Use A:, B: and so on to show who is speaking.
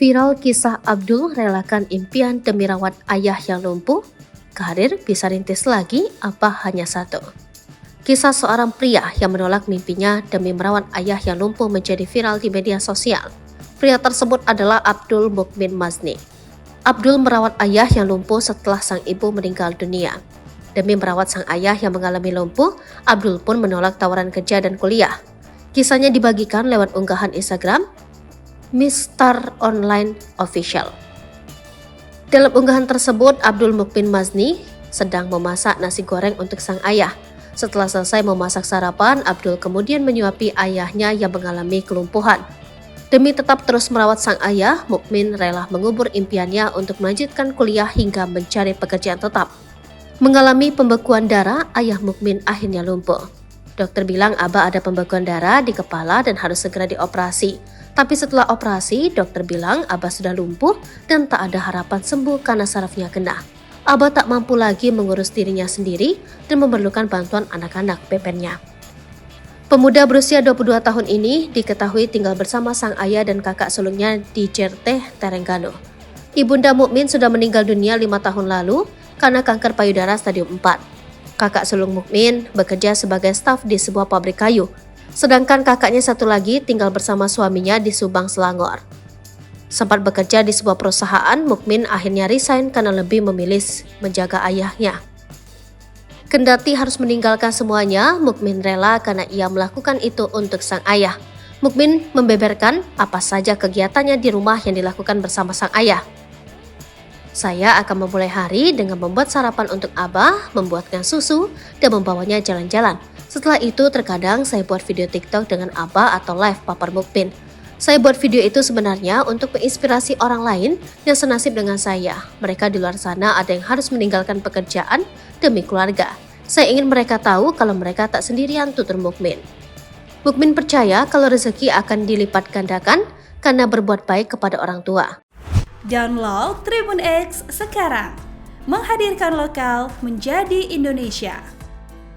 A: Viral kisah Abdul relakan impian demi rawat ayah yang lumpuh, karir bisa rintis lagi apa hanya satu? Kisah seorang pria yang menolak mimpinya demi merawat ayah yang lumpuh menjadi viral di media sosial. Pria tersebut adalah Abdul Mukmin Mazni. Abdul merawat ayah yang lumpuh setelah sang ibu meninggal dunia. Demi merawat sang ayah yang mengalami lumpuh, Abdul pun menolak tawaran kerja dan kuliah. Kisahnya dibagikan lewat unggahan Instagram Mr. Online Official. Dalam unggahan tersebut, Abdul Mukmin Mazni sedang memasak nasi goreng untuk sang ayah. Setelah selesai memasak sarapan, Abdul kemudian menyuapi ayahnya yang mengalami kelumpuhan. Demi tetap terus merawat sang ayah, Mukmin rela mengubur impiannya untuk melanjutkan kuliah hingga mencari pekerjaan tetap. Mengalami pembekuan darah, ayah Mukmin akhirnya lumpuh. Dokter bilang Abah ada pembekuan darah di kepala dan harus segera dioperasi. Tapi setelah operasi, dokter bilang Abah sudah lumpuh dan tak ada harapan sembuh karena sarafnya kena. Abah tak mampu lagi mengurus dirinya sendiri dan memerlukan bantuan anak-anak bebennya. Pemuda berusia 22 tahun ini diketahui tinggal bersama sang ayah dan kakak sulungnya di Certeh, Terengganu. Ibunda Mukmin sudah meninggal dunia 5 tahun lalu karena kanker payudara stadium 4. Kakak sulung Mukmin bekerja sebagai staf di sebuah pabrik kayu. Sedangkan kakaknya satu lagi tinggal bersama suaminya di Subang, Selangor. Sempat bekerja di sebuah perusahaan, Mukmin akhirnya resign karena lebih memilih menjaga ayahnya. Kendati harus meninggalkan semuanya, Mukmin rela karena ia melakukan itu untuk sang ayah. Mukmin membeberkan apa saja kegiatannya di rumah yang dilakukan bersama sang ayah. Saya akan memulai hari dengan membuat sarapan untuk Abah, membuatkan susu, dan membawanya jalan-jalan. Setelah itu terkadang saya buat video TikTok dengan Abah atau live papar Mukmin. Saya buat video itu sebenarnya untuk menginspirasi orang lain yang senasib dengan saya. Mereka di luar sana ada yang harus meninggalkan pekerjaan demi keluarga. Saya ingin mereka tahu kalau mereka tak sendirian, tutur Mukmin. Mukmin percaya kalau rezeki akan dilipat gandakan karena berbuat baik kepada orang tua.
B: Download Tribun X sekarang, menghadirkan lokal menjadi Indonesia.